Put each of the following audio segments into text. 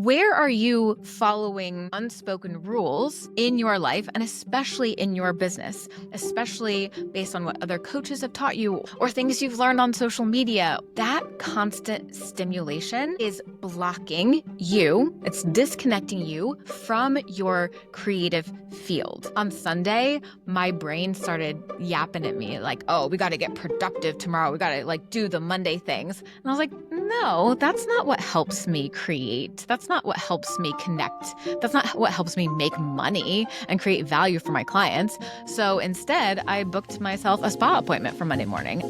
Where are you following unspoken rules in your life and especially in your business, especially based on what other coaches have taught you or things you've learned on social media? That constant stimulation is blocking you. It's disconnecting you from your creative field. On Sunday, my brain started yapping at me like, oh, we got to get productive tomorrow. We got to do the Monday things. And I was like, no, that's not what helps me create. That's not what helps me connect. That's not what helps me make money and create value for my clients. So instead, I booked myself a spa appointment for Monday morning.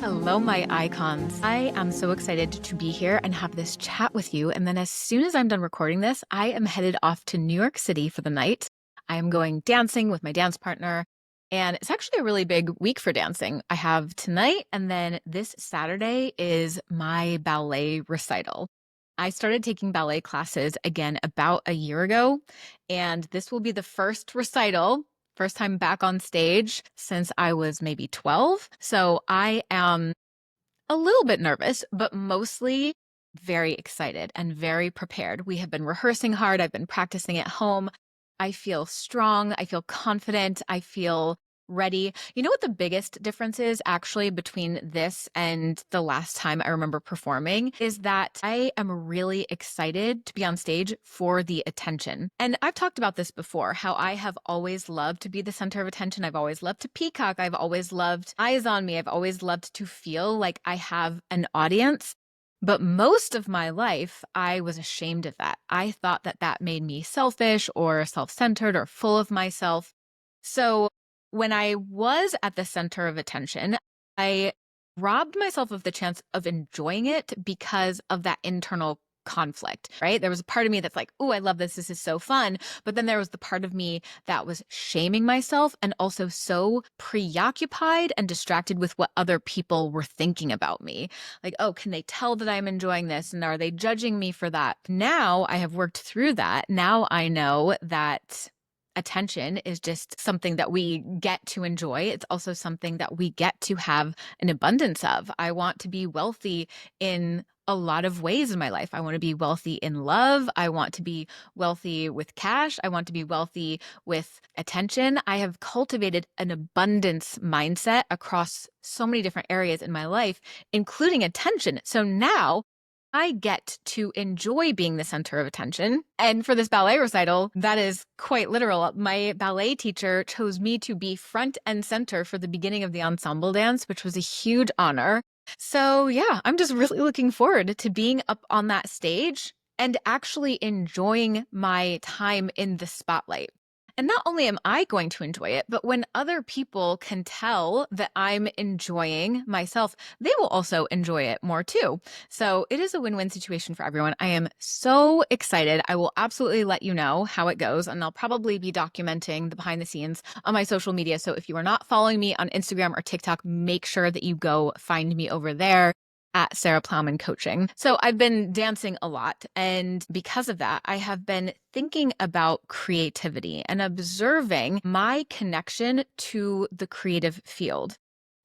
Hello, my icons. I am so excited to be here and have this chat with you. And then as soon as I'm done recording this, I am headed off to New York City for the night. I am going dancing with my dance partner. And it's actually a really big week for dancing. I have tonight, and then this Saturday is my ballet recital. I started taking ballet classes again about a year ago, and this will be the first recital, first time back on stage since I was maybe 12. So I am a little bit nervous, but mostly very excited and very prepared. We have been rehearsing hard. I've been practicing at home. I feel strong. I feel confident. I feel ready. You know what the biggest difference is actually between this and the last time I remember performing is that I am really excited to be on stage for the attention. And I've talked about this before, how I have always loved to be the center of attention. I've always loved to peacock. I've always loved eyes on me. I've always loved to feel like I have an audience. But most of my life, I was ashamed of that. I thought that that made me selfish or self-centered or full of myself. So when I was at the center of attention, I robbed myself of the chance of enjoying it because of that internal conflict, right? There was a part of me that's like, oh, I love this. This is so fun. But then there was the part of me that was shaming myself and also so preoccupied and distracted with what other people were thinking about me. Like, oh, can they tell that I'm enjoying this? And are they judging me for that? Now I have worked through that. Now I know that attention is just something that we get to enjoy. It's also something that we get to have an abundance of. I want to be wealthy in a lot of ways in my life. I want to be wealthy in love. I want to be wealthy with cash. I want to be wealthy with attention. I have cultivated an abundance mindset across so many different areas in my life, including attention. So now I get to enjoy being the center of attention. And for this ballet recital, that is quite literal. My ballet teacher chose me to be front and center for the beginning of the ensemble dance, which was a huge honor. So yeah, I'm just really looking forward to being up on that stage and actually enjoying my time in the spotlight. And not only am I going to enjoy it, but when other people can tell that I'm enjoying myself, they will also enjoy it more too. So it is a win-win situation for everyone. I am so excited. I will absolutely let you know how it goes, and I'll probably be documenting the behind the scenes on my social media. So if you are not following me on Instagram or TikTok, make sure that you go find me over there at Sarah Plowman Coaching. So I've been dancing a lot. And because of that, I have been thinking about creativity and observing my connection to the creative field.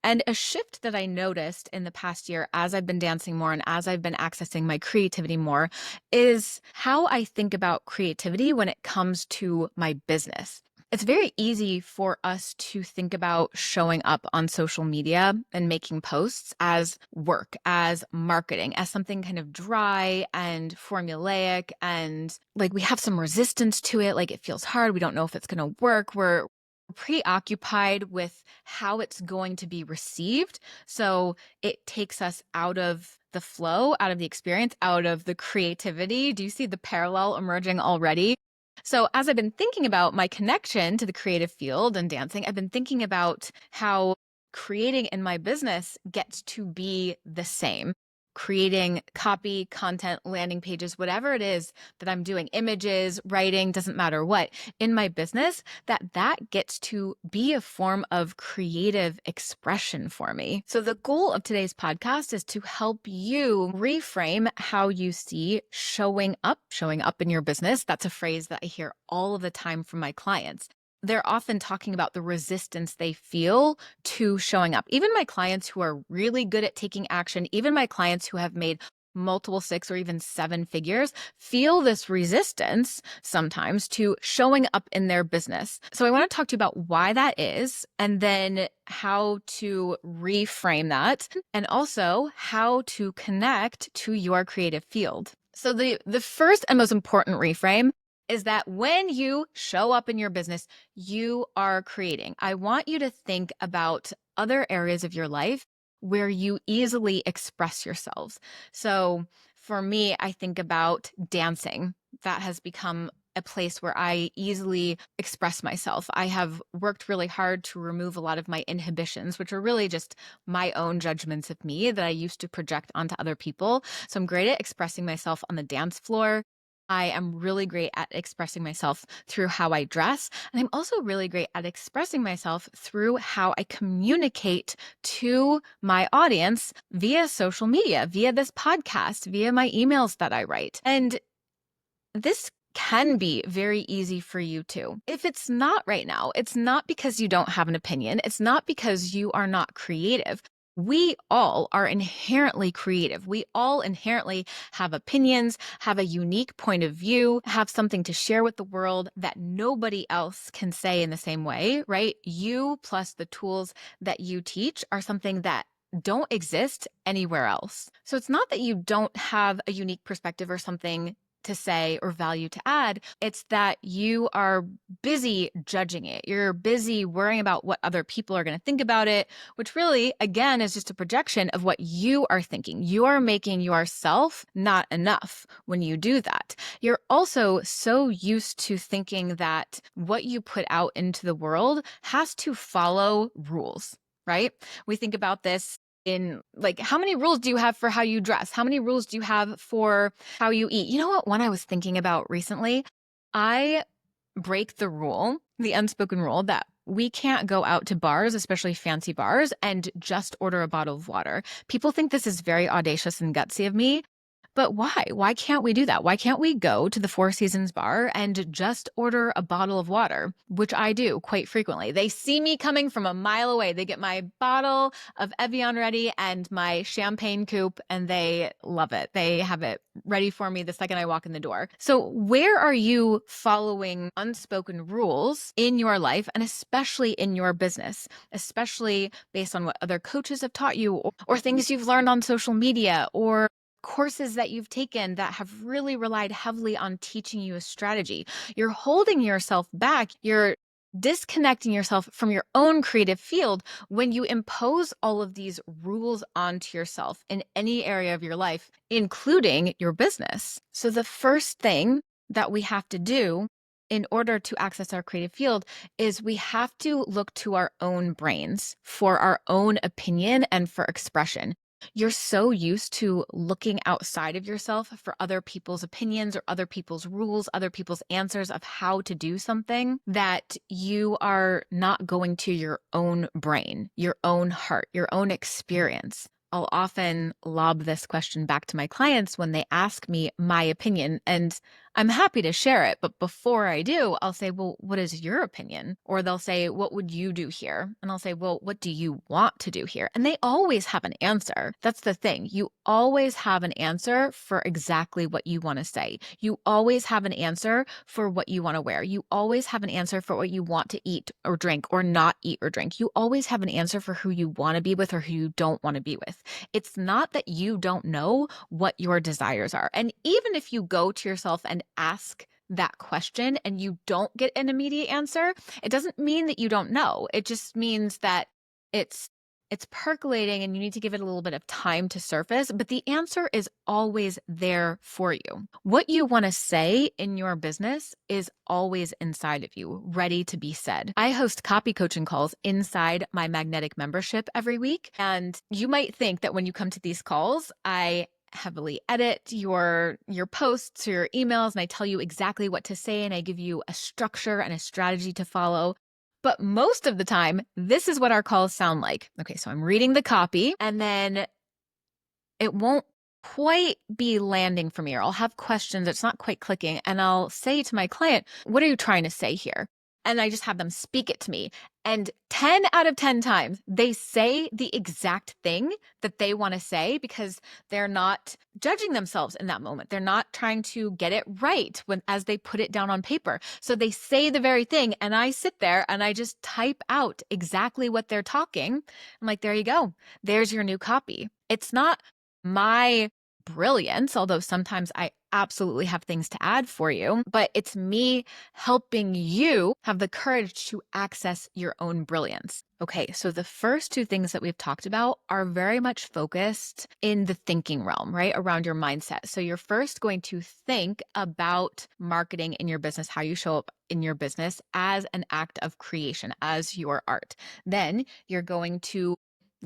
And a shift that I noticed in the past year as I've been dancing more and as I've been accessing my creativity more is how I think about creativity when it comes to my business. It's very easy for us to think about showing up on social media and making posts as work, as marketing, as something kind of dry and formulaic. And like we have some resistance to it. Like it feels hard. We don't know if it's going to work. We're preoccupied with how it's going to be received. So it takes us out of the flow, out of the experience, out of the creativity. Do you see the parallel emerging already? So as I've been thinking about my connection to the creative field and dancing, I've been thinking about how creating in my business gets to be the same. Creating copy, content, landing pages, whatever it is that I'm doing, images, writing, doesn't matter what, in my business, that gets to be a form of creative expression for me. So the goal of today's podcast is to help you reframe how you see showing up in your business. That's a phrase that I hear all of the time from my clients. they're often talking about the resistance they feel to showing up. Even my clients who are really good at taking action, even my clients who have made multiple 6 or even 7 figures, feel this resistance sometimes to showing up in their business. So I want to talk to you about why that is, and then how to reframe that, and also how to connect to your creative field. So the first and most important reframe is that when you show up in your business, you are creating. I want you to think about other areas of your life where you easily express yourselves. So for me, I think about dancing. That has become a place where I easily express myself. I have worked really hard to remove a lot of my inhibitions, which are really just my own judgments of me that I used to project onto other people. So I'm great at expressing myself on the dance floor. I am really great at expressing myself through how I dress. And I'm also really great at expressing myself through how I communicate to my audience via social media, via this podcast, via my emails that I write. And this can be very easy for you too. If it's not right now, it's not because you don't have an opinion. It's not because you are not creative. We all are inherently creative. We all inherently have opinions, have a unique point of view, have something to share with the world that nobody else can say in the same way, right? You plus the tools that you teach are something that don't exist anywhere else. So it's not that you don't have a unique perspective or something to say or value to add. It's that you are busy judging it. You're busy worrying about what other people are going to think about it, which really, again, is just a projection of what you are thinking. You are making yourself not enough when you do that. You're also so used to thinking that what you put out into the world has to follow rules, right? We think about this in like, how many rules do you have for how you dress? How many rules do you have for how you eat? You know what? One I was thinking about recently, I break the rule, the unspoken rule that we can't go out to bars, especially fancy bars, and just order a bottle of water. People think this is very audacious and gutsy of me. But why? Why can't we do that? Why can't we go to the Four Seasons bar and just order a bottle of water, which I do quite frequently? They see me coming from a mile away. They get my bottle of Evian ready and my champagne coupe, and they love it. They have it ready for me the second I walk in the door. So where are you following unspoken rules in your life, and especially in your business, especially based on what other coaches have taught you, or things you've learned on social media, or courses that you've taken that have really relied heavily on teaching you a strategy? You're holding yourself back. You're disconnecting yourself from your own creative field when you impose all of these rules onto yourself in any area of your life, including your business. So the first thing that we have to do in order to access our creative field is we have to look to our own brains for our own opinion and for expression. You're so used to looking outside of yourself for other people's opinions or other people's rules, other people's answers of how to do something, that you are not going to your own brain, your own heart, your own experience. I'll often lob this question back to my clients when they ask me my opinion, and I'm happy to share it. But before I do, I'll say, well, what is your opinion? Or they'll say, what would you do here? And I'll say, well, what do you want to do here? And they always have an answer. That's the thing. You always have an answer for exactly what you want to say. You always have an answer for what you want to wear. You always have an answer for what you want to eat or drink or not eat or drink. You always have an answer for who you want to be with or who you don't want to be with. It's not that you don't know what your desires are. And even if you go to yourself and ask that question and you don't get an immediate answer, it doesn't mean that you don't know. It just means that it's percolating and you need to give it a little bit of time to surface, but the answer is always there for you. What you want to say in your business is always inside of you, ready to be said. I host copy coaching calls inside my magnetic membership every week, and you might think that when you come to these calls, I heavily edit your posts or your emails, and I tell you exactly what to say, and I give you a structure and a strategy to follow. But most of the time, this is what our calls sound like. Okay, so I'm reading the copy, and then it won't quite be landing for me, or I'll have questions. It's not quite clicking. And I'll say to my client, what are you trying to say here? and I just have them speak it to me. And 10 out of 10 times, they say the exact thing that they want to say because they're not judging themselves in that moment. They're not trying to get it right as they put it down on paper. So they say the very thing, and I sit there and I just type out exactly what they're talking. I'm like, there you go. There's your new copy. It's not my brilliance, although sometimes I absolutely have things to add for you, but it's me helping you have the courage to access your own brilliance. Okay, so the first two things that we've talked about are very much focused in the thinking realm, right? Around your mindset. So you're first going to think about marketing in your business, how you show up in your business as an act of creation, as your art. Then you're going to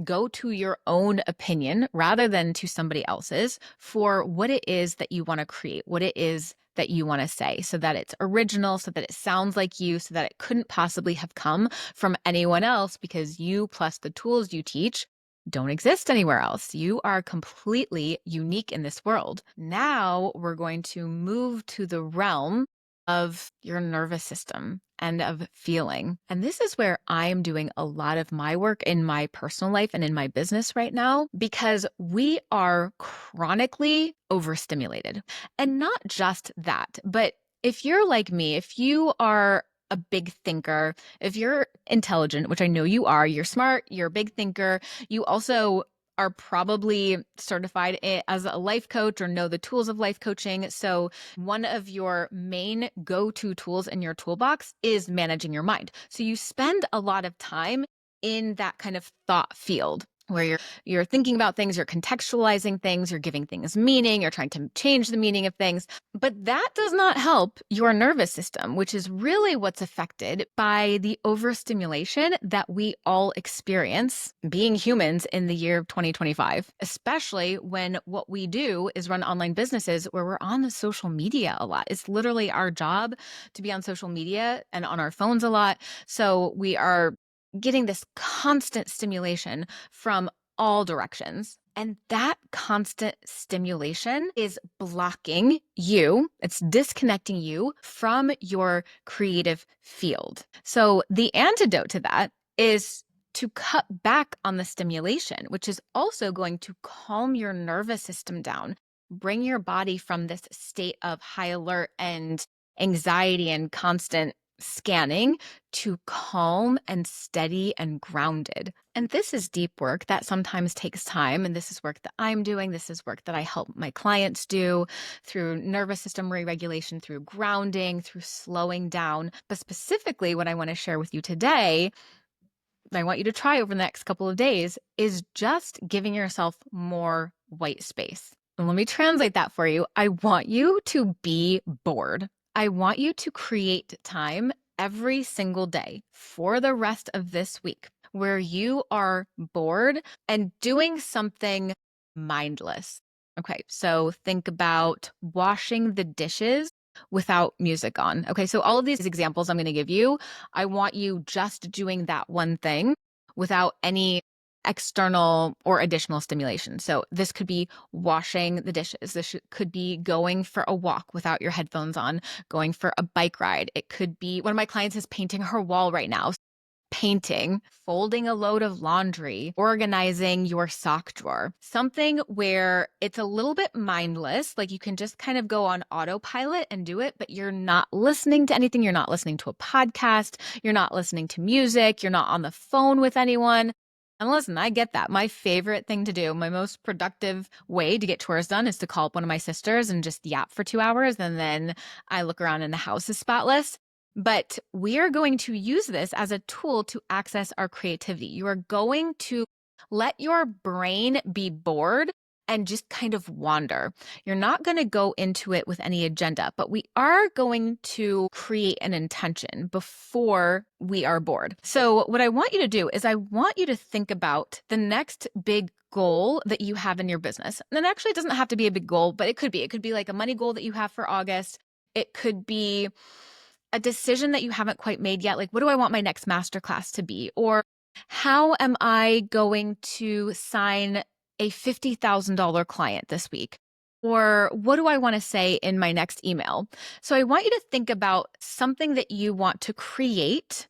go to your own opinion rather than to somebody else's for what it is that you want to create, what it is that you want to say, so that it's original, so that it sounds like you, so that it couldn't possibly have come from anyone else because you plus the tools you teach don't exist anywhere else. You are completely unique in this world. Now we're going to move to the realm of your nervous system and of feeling. And this is where I am doing a lot of my work in my personal life and in my business right now, because we are chronically overstimulated. And not just that, but if you're like me, if you are a big thinker, if you're intelligent, which I know you are, you're smart, you're a big thinker, you also are probably certified as a life coach or know the tools of life coaching. So one of your main go-to tools in your toolbox is managing your mind. So you spend a lot of time in that kind of thought field where you're thinking about things, you're contextualizing things, you're giving things meaning, you're trying to change the meaning of things. But that does not help your nervous system, which is really what's affected by the overstimulation that we all experience being humans in the year of 2025, especially when what we do is run online businesses where we're on the social media a lot. It's literally our job to be on social media and on our phones a lot. So we are getting this constant stimulation from all directions. And that constant stimulation is blocking you, it's disconnecting you from your creative field. So the antidote to that is to cut back on the stimulation, which is also going to calm your nervous system down, bring your body from this state of high alert and anxiety and constant scanning to calm and steady and grounded. And this is deep work that sometimes takes time. And this is work that I'm doing. This is work that I help my clients do through nervous system re-regulation, through grounding, through slowing down. But specifically, what I want to share with you today, I want you to try over the next couple of days, is just giving yourself more white space. And let me translate that for you. I want you to be bored. I want you to create time every single day for the rest of this week where you are bored and doing something mindless. Okay, so think about washing the dishes without music on. Okay, so all of these examples I'm going to give you, I want you just doing that one thing without any external or additional stimulation. So this could be washing the dishes. This could be going for a walk without your headphones on, going for a bike ride. It could be, one of my clients is painting her wall right now. Painting, folding a load of laundry, organizing your sock drawer, something where it's a little bit mindless, like you can just kind of go on autopilot and do it, but you're not listening to anything. You're not listening to a podcast. You're not listening to music. You're not on the phone with anyone. And listen, I get that. My favorite thing to do, my most productive way to get chores done is to call up one of my sisters and just yap for 2 hours. And then I look around and the house is spotless. But we are going to use this as a tool to access our creativity. You are going to let your brain be bored and just kind of wander. You're not going to go into it with any agenda, but we are going to create an intention before we are bored. So what I want you to do is I want you to think about the next big goal that you have in your business. And actually it doesn't have to be a big goal, but it could be. It could be like a money goal that you have for August. It could be a decision that you haven't quite made yet. Like, what do I want my next masterclass to be? Or how am I going to sign a $50,000 client this week? Or what do I want to say in my next email? So I want you to think about something that you want to create,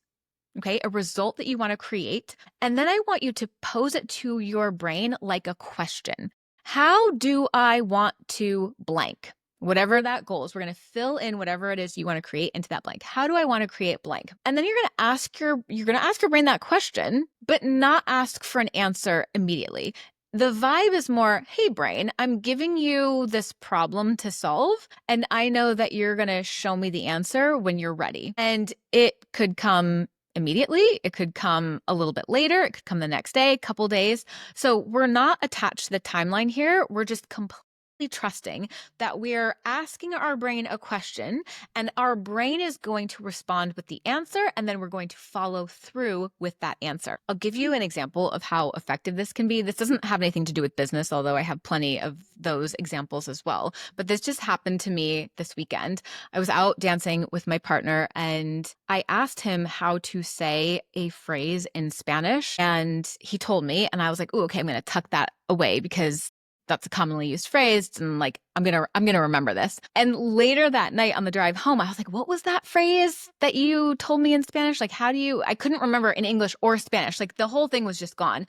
okay, a result that you want to create. And then I want you to pose it to your brain like a question. How do I want to blank? Whatever that goal is, we're going to fill in whatever it is you want to create into that blank. How do I want to create blank? And then you're going to ask your brain that question, but not ask for an answer immediately. The vibe is more, hey, brain, I'm giving you this problem to solve, and I know that you're going to show me the answer when you're ready. And it could come immediately. It could come a little bit later. It could come the next day, couple days. So we're not attached to the timeline here. We're just completely trusting that we're asking our brain a question and our brain is going to respond with the answer, and then we're going to follow through with that answer. I'll give you an example of how effective this can be. This doesn't have anything to do with business, although I have plenty of those examples as well. But this just happened to me this weekend. I was out dancing with my partner and I asked him how to say a phrase in Spanish, and he told me, and I was like, oh, okay, I'm going to tuck that away because that's a commonly used phrase. And like, I'm going to remember this. And later that night on the drive home, I was like, what was that phrase that you told me in Spanish? Like, I couldn't remember in English or Spanish. Like the whole thing was just gone.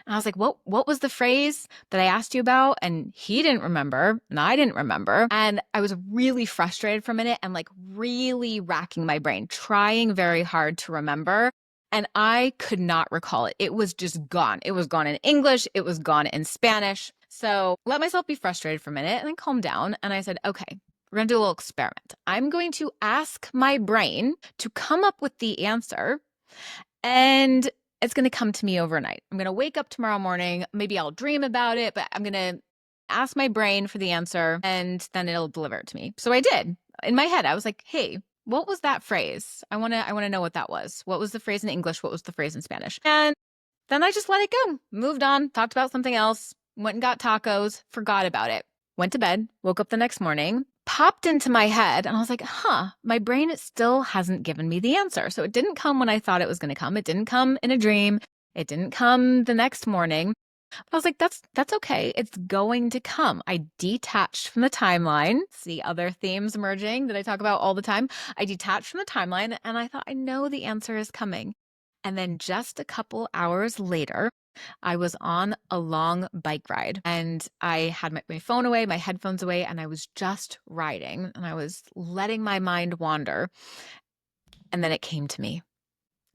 And I was like, what was the phrase that I asked you about? And he didn't remember and I didn't remember. And I was really frustrated for a minute and like really racking my brain, trying very hard to remember. And I could not recall it. It was just gone. It was gone in English. It was gone in Spanish. So let myself be frustrated for a minute and then calm down. And I said, okay, we're going to do a little experiment. I'm going to ask my brain to come up with the answer, and it's going to come to me overnight. I'm going to wake up tomorrow morning. Maybe I'll dream about it, but I'm going to ask my brain for the answer and then it'll deliver it to me. So I did. In my head, I was like, hey, what was that phrase? I want to know what that was. What was the phrase in English? What was the phrase in Spanish? And then I just let it go, moved on, talked about something else, went and got tacos, forgot about it, went to bed, woke up the next morning, popped into my head, and I was like, my brain still hasn't given me the answer. So it didn't come when I thought it was going to come. It didn't come in a dream. It didn't come the next morning. But I was like, that's okay. It's going to come. I detached from the timeline. See other themes emerging that I talk about all the time. I detached from the timeline and I thought, I know the answer is coming. And then just a couple hours later, I was on a long bike ride and I had my phone away, my headphones away, and I was just riding and I was letting my mind wander. And then it came to me.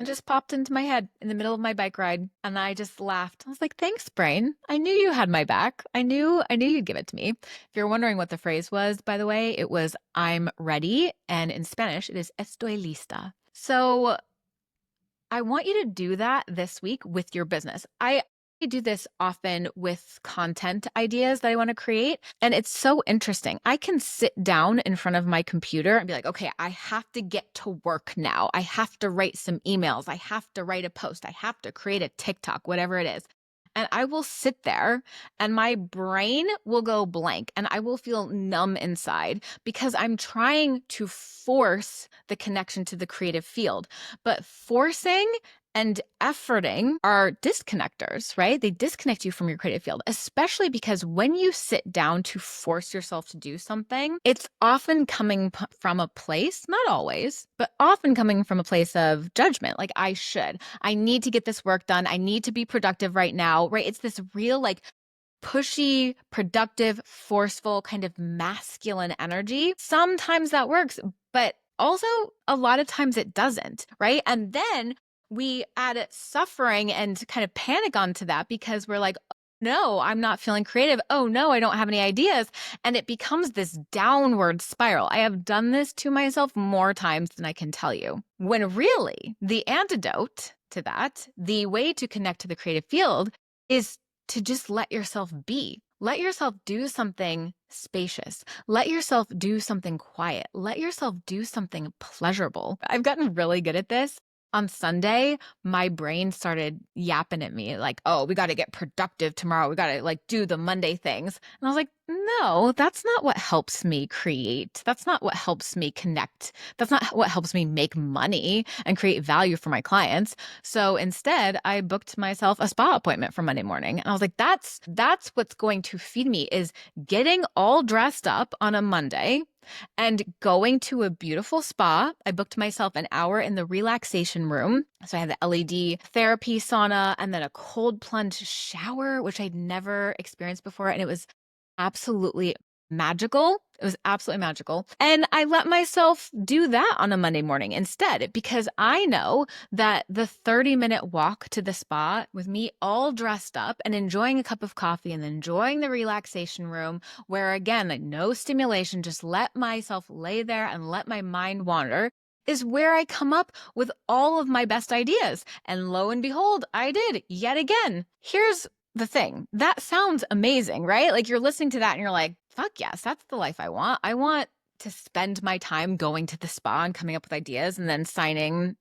It just popped into my head in the middle of my bike ride. And I just laughed. I was like, thanks, brain. I knew you had my back. I knew you'd give it to me. If you're wondering what the phrase was, by the way, it was I'm ready. And in Spanish, it is estoy lista. So I want you to do that this week with your business. I do this often with content ideas that I want to create. And it's so interesting. I can sit down in front of my computer and be like, okay, I have to get to work now. I have to write some emails. I have to write a post. I have to create a TikTok, whatever it is. And I will sit there and my brain will go blank and I will feel numb inside because I'm trying to force the connection to the creative field. But forcing and efforting are disconnectors, right? They disconnect you from your creative field, especially because when you sit down to force yourself to do something, it's often coming from a place, not always, but often coming from a place of judgment. Like I need to get this work done. I need to be productive right now, right? It's this real like pushy, productive, forceful kind of masculine energy. Sometimes that works, but also a lot of times it doesn't, right? And then we add suffering and kind of panic onto that because we're like, no, I'm not feeling creative. Oh no, I don't have any ideas. And it becomes this downward spiral. I have done this to myself more times than I can tell you. When really the antidote to that, the way to connect to the creative field is to just let yourself be. Let yourself do something spacious. Let yourself do something quiet. Let yourself do something pleasurable. I've gotten really good at this. On Sunday, my brain started yapping at me like, oh, we got to get productive tomorrow. We got to like do the Monday things. And I was like, no, that's not what helps me create. That's not what helps me connect. That's not what helps me make money and create value for my clients. So instead, I booked myself a spa appointment for Monday morning. And I was like, that's what's going to feed me is getting all dressed up on a Monday and going to a beautiful spa. I booked myself an hour in the relaxation room. So I had the LED therapy sauna and then a cold plunge shower, which I'd never experienced before. And it was absolutely magical. It was absolutely magical. And I let myself do that on a Monday morning instead, because I know that the 30-minute walk to the spa with me all dressed up and enjoying a cup of coffee and enjoying the relaxation room where, again, like no stimulation, just let myself lay there and let my mind wander, is where I come up with all of my best ideas. And lo and behold, I did yet again. Here's the thing. That sounds amazing, right? Like you're listening to that and you're like, fuck yes, that's the life I want. I want to spend my time going to the spa and coming up with ideas and then signing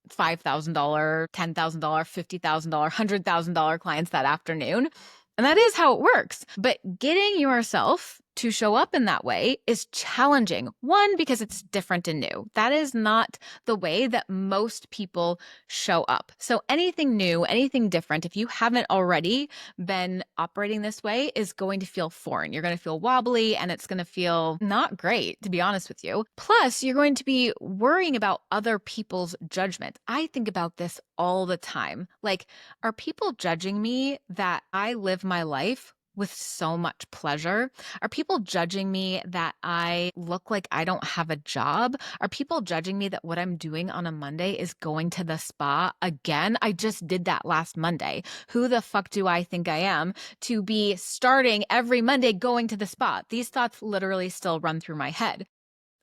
$5,000, $10,000, $50,000, $100,000 clients that afternoon. And that is how it works. But getting yourself to show up in that way is challenging. One, because it's different and new. That is not the way that most people show up. So anything new, anything different, if you haven't already been operating this way, is going to feel foreign. You're going to feel wobbly and it's going to feel not great, to be honest with you. Plus, you're going to be worrying about other people's judgment. I think about this all the time. Like, are people judging me that I live my life with so much pleasure? Are people judging me that I look like I don't have a job? Are people judging me that what I'm doing on a Monday is going to the spa again? I just did that last Monday. Who the fuck do I think I am to be starting every Monday going to the spa? These thoughts literally still run through my head.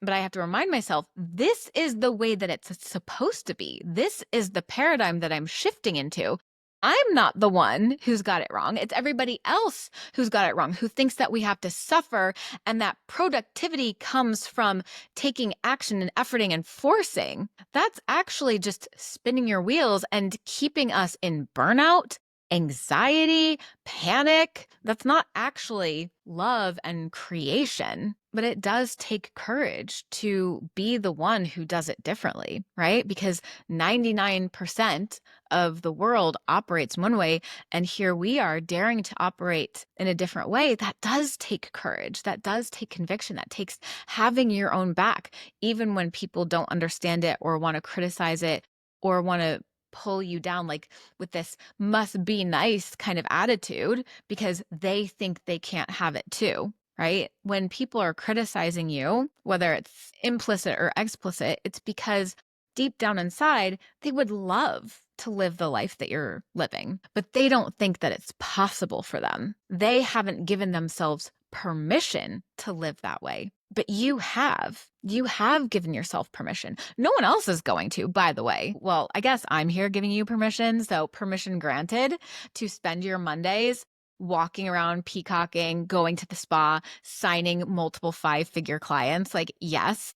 But I have to remind myself, this is the way that it's supposed to be. This is the paradigm that I'm shifting into. I'm not the one who's got it wrong. It's everybody else who's got it wrong, who thinks that we have to suffer and that productivity comes from taking action and efforting and forcing. That's actually just spinning your wheels and keeping us in burnout, anxiety, panic. That's not actually love and creation. But it does take courage to be the one who does it differently, right? Because 99% of the world operates one way, and here we are daring to operate in a different way. That does take courage. That does take conviction. That takes having your own back, even when people don't understand it or want to criticize it or want to pull you down, like with this must be nice kind of attitude because they think they can't have it too. Right? When people are criticizing you, whether it's implicit or explicit, it's because deep down inside, they would love to live the life that you're living, but they don't think that it's possible for them. They haven't given themselves permission to live that way. But you have. You have given yourself permission. No one else is going to, by the way. Well, I guess I'm here giving you permission. So permission granted to spend your Mondays walking around, peacocking, going to the spa, signing multiple 5-figure clients. Like, yes,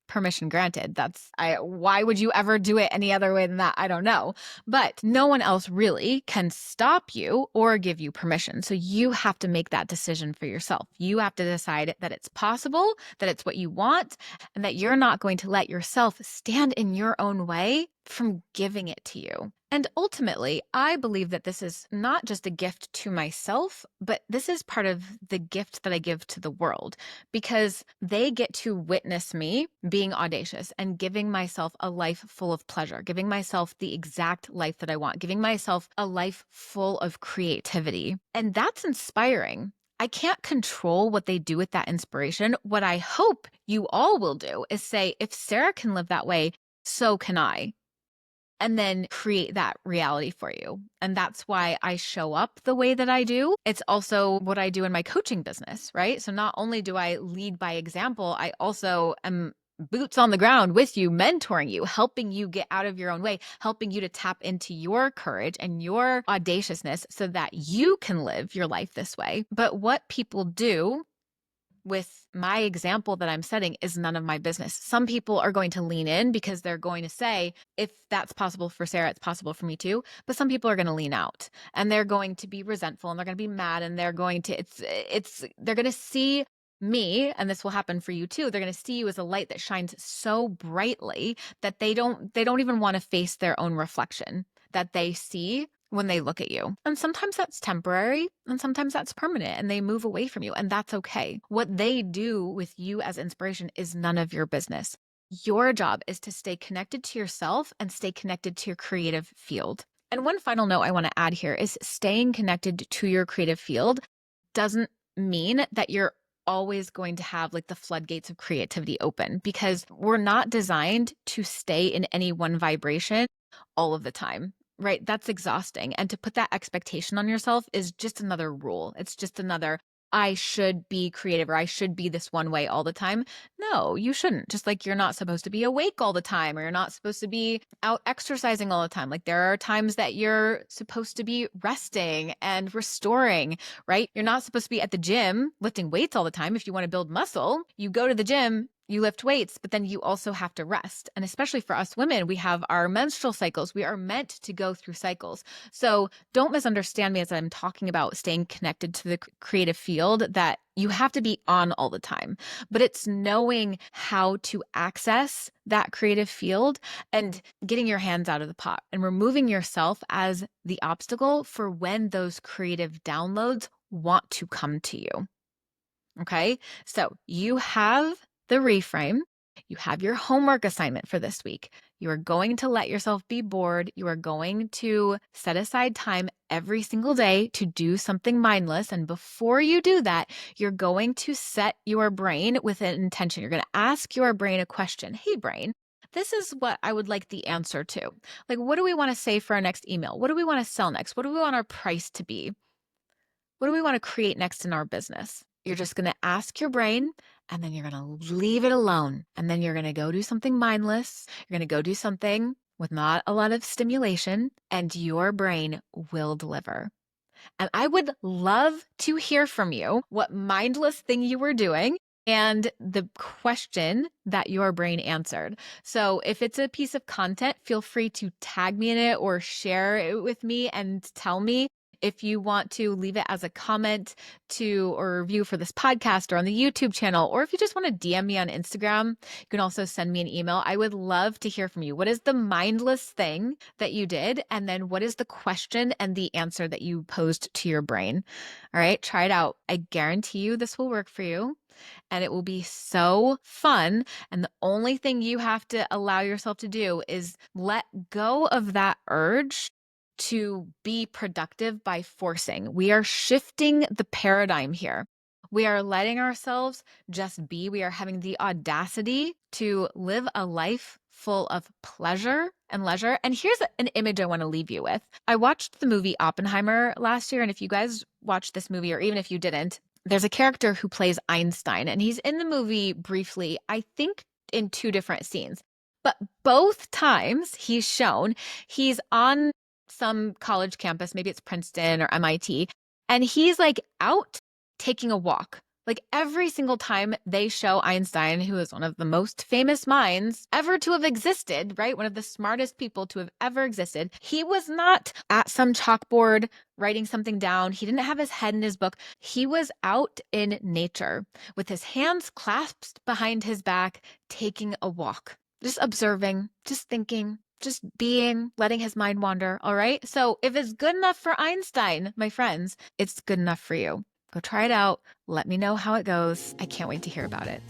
permission granted. Why would you ever do it any other way than that? I don't know. But no one else really can stop you or give you permission. So you have to make that decision for yourself. You have to decide that it's possible, that it's what you want, and that you're not going to let yourself stand in your own way from giving it to you. And ultimately, I believe that this is not just a gift to myself, but this is part of the gift that I give to the world because they get to witness me being audacious and giving myself a life full of pleasure, giving myself the exact life that I want, giving myself a life full of creativity. And that's inspiring. I can't control what they do with that inspiration. What I hope you all will do is say, if Sarah can live that way, so can I. And then create that reality for you. And that's why I show up the way that I do. It's also what I do in my coaching business, right? So not only do I lead by example, I also am boots on the ground with you, mentoring you, helping you get out of your own way, helping you to tap into your courage and your audaciousness so that you can live your life this way. But what people do with my example that I'm setting is none of my business. Some people are going to lean in because they're going to say, if that's possible for Sarah, it's possible for me too. But some people are going to lean out and they're going to be resentful and they're going to be mad and they're going to, they're going to see me, and this will happen for you too. They're going to see you as a light that shines so brightly that they don't even want to face their own reflection that they see when they look at you. And sometimes that's temporary and sometimes that's permanent and they move away from you, and that's okay. What they do with you as inspiration is none of your business. Your job is to stay connected to yourself and stay connected to your creative field. And one final note I want to add here is staying connected to your creative field doesn't mean that you're always going to have like the floodgates of creativity open, because we're not designed to stay in any one vibration all of the time. Right? That's exhausting. And to put that expectation on yourself is just another rule. It's just another, I should be creative or I should be this one way all the time. No, you shouldn't. Just like you're not supposed to be awake all the time, or you're not supposed to be out exercising all the time. Like there are times that you're supposed to be resting and restoring, right? You're not supposed to be at the gym lifting weights all the time. If you want to build muscle, you go to the gym, you lift weights, but then you also have to rest. And especially for us women, we have our menstrual cycles. We are meant to go through cycles. So don't misunderstand me as I'm talking about staying connected to the creative field, that you have to be on all the time, but it's knowing how to access that creative field and getting your hands out of the pot and removing yourself as the obstacle for when those creative downloads want to come to you. Okay, so you have the reframe. You have your homework assignment for this week. You are going to let yourself be bored. You are going to set aside time every single day to do something mindless. And before you do that, you're going to set your brain with an intention. You're going to ask your brain a question. Hey, brain, this is what I would like the answer to. Like, what do we want to say for our next email? What do we want to sell next? What do we want our price to be? What do we want to create next in our business? You're just going to ask your brain, and then you're going to leave it alone. And then you're going to go do something mindless. You're going to go do something with not a lot of stimulation, and your brain will deliver. And I would love to hear from you what mindless thing you were doing and the question that your brain answered. So if it's a piece of content, feel free to tag me in it or share it with me and tell me. If you want to leave it as a comment or review for this podcast or on the YouTube channel, or if you just want to DM me on Instagram, you can also send me an email. I would love to hear from you. What is the mindless thing that you did? And then what is the question and the answer that you posed to your brain? All right, try it out. I guarantee you this will work for you. And it will be so fun. And the only thing you have to allow yourself to do is let go of that urge to be productive by forcing. We are shifting the paradigm here. We are letting ourselves just be. We are having the audacity to live a life full of pleasure and leisure. And here's an image I want to leave you with. I watched the movie Oppenheimer last year. And if you guys watched this movie, or even if you didn't, there's a character who plays Einstein. And he's in the movie briefly, I think in 2 different scenes. But both times he's shown, he's on some college campus, maybe it's Princeton or MIT, and he's like out taking a walk. Like every single time they show Einstein, who is one of the most famous minds ever to have existed, right? One of the smartest people to have ever existed. He was not at some chalkboard writing something down. He didn't have his head in his book. He was out in nature with his hands clasped behind his back, taking a walk, just observing, just thinking, just being, letting his mind wander. All right. So if it's good enough for Einstein, my friends, it's good enough for you. Go try it out. Let me know how it goes. I can't wait to hear about it.